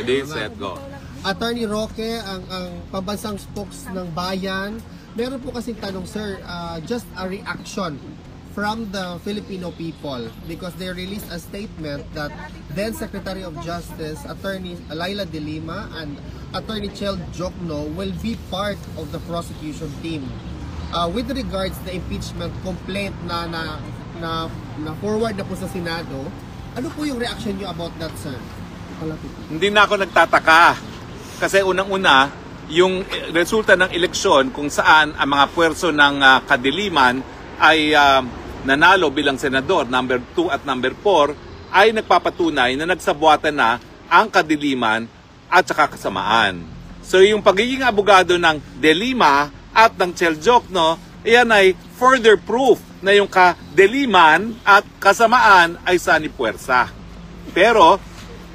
Ready, set, go. Attorney Roque, ang pambansang spokes ng bayan. Meron po kasing tanong, sir, just a reaction from the Filipino people because they released a statement that then Secretary of Justice, Attorney Laila De Lima and Attorney Chel Jokno will be part of the prosecution team. With regards the impeachment complaint na forward na po sa Senado, ano po yung reaction nyo about that, sir? Hindi na ako nagtataka kasi unang-una yung resulta ng eleksyon kung saan ang mga puwerso ng kadiliman ay nanalo bilang senador, number 2 at number 4, ay nagpapatunay na nagsabuatan na ang kadiliman at saka kasamaan. So yung pagiging abogado ng De Lima at ng Chel Jokno, iyan ay further proof na yung kadiliman at kasamaan ay sanipuwersa. Pero,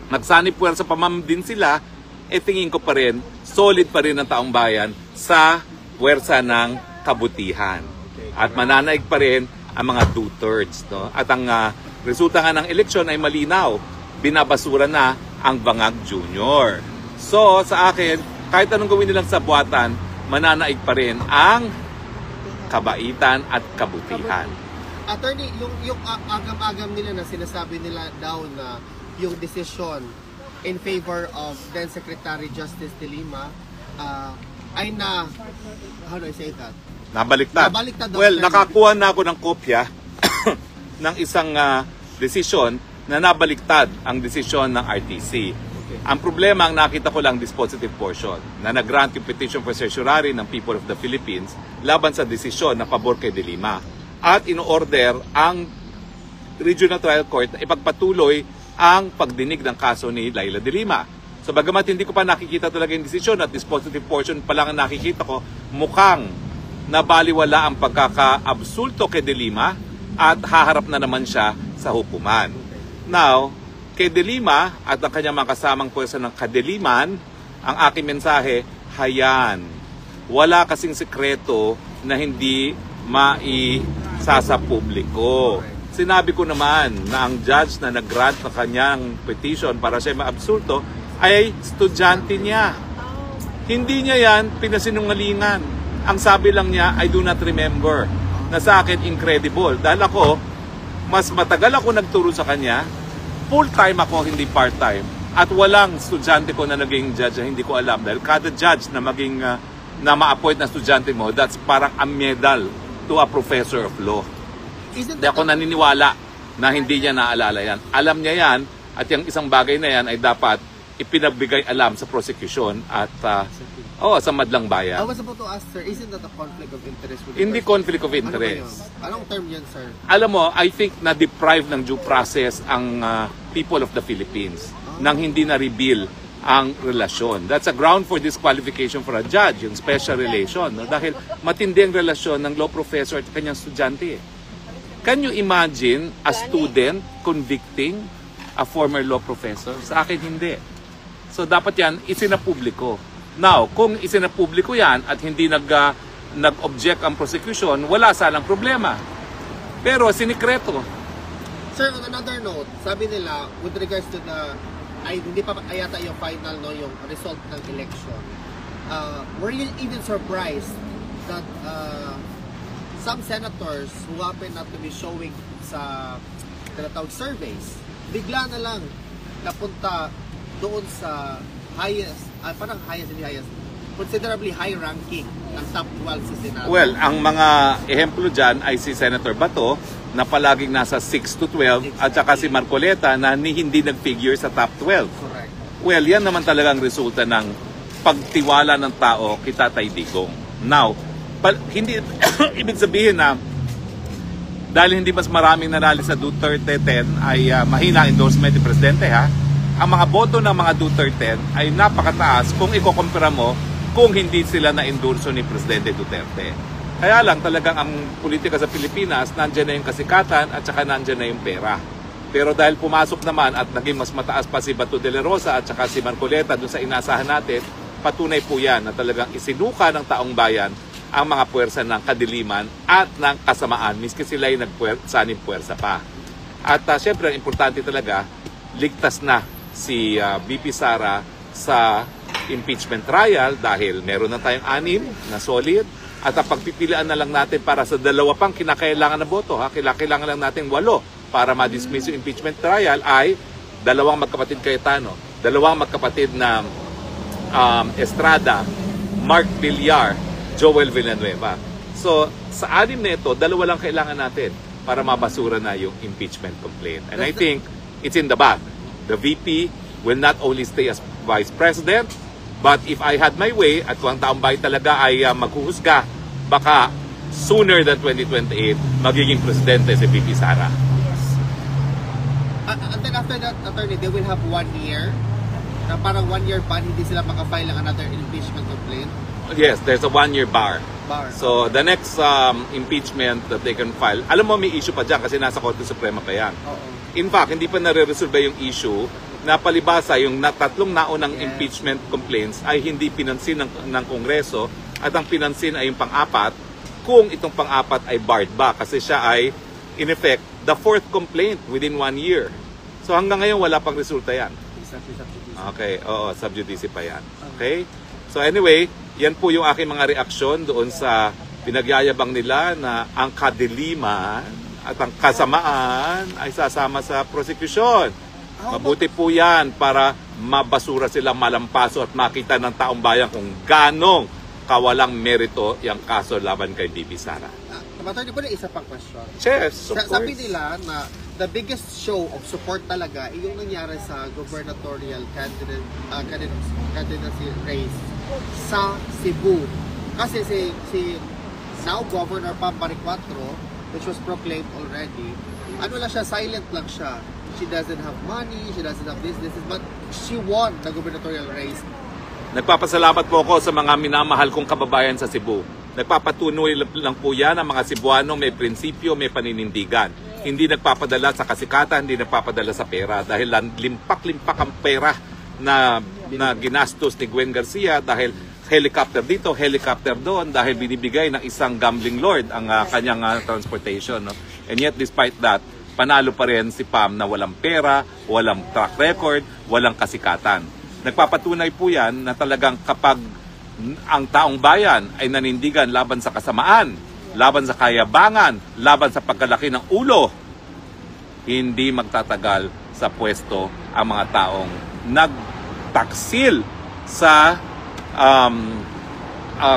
nagsanipuwersa pa man din sila, tingin ko pa rin, solid pa rin ang taong bayan sa puwersa ng kabutihan. At mananaig pa rin ang mga 2/3. No? At ang resulta nga ng eleksyon ay malinaw. Binabasura na ang Bangag Jr. So sa akin, kahit anong gawin nilang sa buwatan, mananaig pa rin ang kabaitan at kabutihan. Attorney, yung agam-agam nila na sinasabi nila daw na yung decision in favor of then Secretary Justice De Lima ay how do I say that? Nabaliktad. Well, nakakuha na ako ng kopya ng isang desisyon na nabaliktad ang desisyon ng RTC. Okay. Ang problema, ang nakita ko lang dispositive portion na nag-grant yung petition for certiorari ng people of the Philippines laban sa desisyon na pabor kay De Lima. At ino-order ang Regional Trial Court na ipagpatuloy ang pagdinig ng kaso ni Laila De Lima. So bagamat hindi ko pa nakikita talaga yung desisyon at dispositive portion pa lang ang nakikita ko, mukhang nabaliwala ang pagkaka-absulto kay De Lima at haharap na naman siya sa hukuman. Now, kay De Lima at ang kanyang mga kasamang puwersa ng kadiliman, ang aking mensahe, hayan. Wala kasing sekreto na hindi maisasa publiko. Sinabi ko naman na ang judge na nag-grant na kanyang petition para siya maabsulto ay estudyante niya. Hindi niya yan pinasinungalingan. Ang sabi lang niya, I do not remember. Na sa akin, incredible. Dahil ako, mas matagal ako nagturo sa kanya, full-time ako, hindi part-time. At walang estudyante ko na naging judge na hindi ko alam. Dahil kada judge na maging na ma-appoint na estudyante mo, that's parang a medal to a professor of law. Hindi ako naniniwala na hindi niya naalala yan. Alam niya yan, at yung isang bagay na yan ay dapat ipinagbigay alam sa prosecution at sa madlang bayan. I was about to ask, sir, isn't that a conflict of interest? Hindi conflict of interest. Anong term yan, sir? Alam mo, I think na-deprive ng due process ang people of the Philippines nang hindi na-reveal ang relasyon. That's a ground for disqualification for a judge, yung special relation. No? Dahil matindi ang relasyon ng law professor at kanyang estudyante. Can you imagine a student convicting a former law professor? Sa akin, hindi. So dapat yan, isinapubliko. Now, kung isinapubliko yan at hindi nag-object ang prosecution, wala salang problema. Pero sinikreto. Sir, on another note, sabi nila, with regards to the, hindi pa yata yung final, no, yung result ng election, were you even surprised that some senators who happen not to be showing sa tinatawag surveys, bigla na lang napunta doon sa highest, parang highest, considerably high ranking ng top 12 sa Senado? Well, ang mga ehemplo dyan ay si Senator Bato na palaging nasa 6 to 12 at saka si Marcoleta na hindi nag-figure sa top 12. Correct. Well, yan naman talagang resulta ng pagtiwala ng tao kay Tatay Digong. Now, hindi ibig sabihin na dahil hindi mas maraming nanalo sa Duterte 10 ay mahina endorsement ni Presidente, ha? Ang mga boto ng mga Duterte ay napakataas kung ikukumpara mo kung hindi sila na-endorso ni Presidente Duterte. Kaya lang talagang ang politika sa Pilipinas, nandiyan na yung kasikatan at saka nandiyan na yung pera. Pero dahil pumasok naman at naging mas mataas pa si Bato de la Rosa at saka si Marcoleta dun sa inasahan natin, patunay po yan na talagang isinuka ng taong bayan ang mga puwersa ng kadiliman at ng kasamaan, miski sila ay nagsanib puwersa pa. At syempre, ang importante talaga, ligtas na si BP Sara sa impeachment trial dahil meron na tayong 6 na solid at ang pagpipilian na lang natin para sa 2 pang kinakailangan na boto, kailangan lang natin 8 para ma-dismiss yung impeachment trial ay 2 magkapatid Cayetano, 2 magkapatid na Estrada, Mark Villar, Joel Villanueva. So sa 6 na ito, 2 lang kailangan natin para mabasura na yung impeachment complaint. And I think it's in the bag. The VP will not only stay as Vice President, but if I had my way, at kung ang taong bayan talaga ay maghuhusga, baka sooner than 2028, magiging presidente si VP Sara. And then after that, attorney, they will have 1 year na parang 1 year ban, hindi sila makafile ng another impeachment complaint. Yes, there's a 1-year bar. Bar. So the next impeachment that they can file, alam mo may issue pa dyan kasi nasa Korte Suprema pa yan. Oo. In fact, hindi pa nare-resolve yung issue na palibasa yung 3 naunang impeachment complaints ay hindi pinansin ng Kongreso at ang pinansin ay yung pang-4 kung itong pang-4 ay barred ba kasi siya ay in effect the 4th complaint within 1 year. So hanggang ngayon wala pang resulta yan. Okay, oo, sub judice pa yan. Okay? So anyway, yan po yung aking mga reaksyon doon sa pinagyayabang nila na ang kadiliman at ang kasamaan ay sasama sa prosecution. Mabuti po yan para mabasura sila, malampaso at makita ng taong bayan kung ganong kawalang merito yung kaso laban kay VP Sara. Attorney, ko na isa pang question. Yes, of Sabi course. nila na the biggest show of support talaga ay yung nangyari sa gubernatorial candidacy race sa Cebu. Kasi si now Governor Pam Maricuatro, which was proclaimed already, ano lang siya, silent lang siya. She doesn't have money, she doesn't have this, but she won the gubernatorial race. Nagpapasalamat po ako sa mga minamahal kong kababayan sa Cebu. Nagpapatuloy lang po yan ang mga Cebuano may prinsipyo, may paninindigan. Hindi nagpapadala sa kasikatan, hindi nagpapadala sa pera dahil limpak-limpak ang pera na ginastos ni Gwen Garcia dahil helicopter dito, helicopter doon dahil binibigay ng isang gambling lord ang kanyang transportation. No? And yet despite that, panalo pa rin si Pam na walang pera, walang track record, walang kasikatan. Nagpapatunay po yan na talagang kapag ang taong bayan ay nanindigan laban sa kasamaan, laban sa kayabangan, laban sa pagkalaki ng ulo, hindi magtatagal sa pwesto ang mga taong nagtaksil sa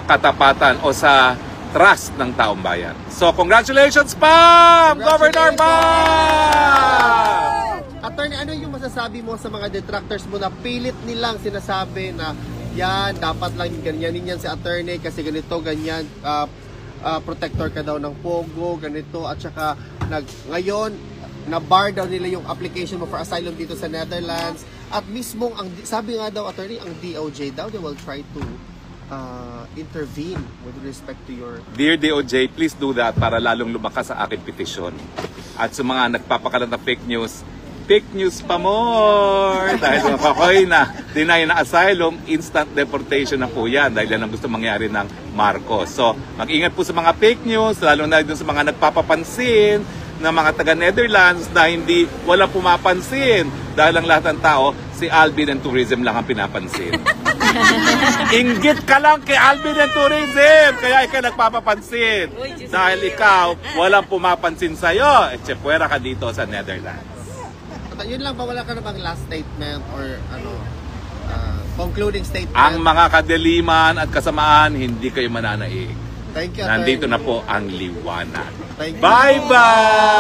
katapatan o sa trust ng taong bayan. So congratulations, Pam! Governor Pam! Attorney, ano yung masasabi mo sa mga detractors mo na pilit nilang sinasabi na yan, dapat lang ganyanin yan si attorney kasi ganito, ganyan, protector ka daw ng Pogo, ganito, at saka ngayon, na-bar daw nila yung application mo for asylum dito sa Netherlands, at mismong, sabi nga daw attorney, ang DOJ daw, they will try to intervene with respect to your... Dear DOJ, please do that para lalong lumakas sa aking petisyon. At sa mga nagpapakalat na fake news pa more! Dahil mapakoy na deny na asylum, instant deportation na po yan dahil yan ang gusto mangyari ng Marcos. So, mag-ingat po sa mga fake news, lalo na dun sa mga nagpapapansin ng mga taga-Netherlands na hindi walang pumapansin dahil ang lahat ng tao, si Alvin and Tourism lang ang pinapansin. Inggit ka lang kay Alvin and Tourism, kaya ikaw nagpapapansin. Dahil ikaw, walang pumapansin sa'yo, etsyepwera ka dito sa Netherlands. Yun lang ba, wala ka namang last statement or concluding statement? Ang mga kadiliman at kasamaan, hindi kayo mananaig. Thank you, Nandito attorney. na po ang liwanag. Thank you. Bye-bye!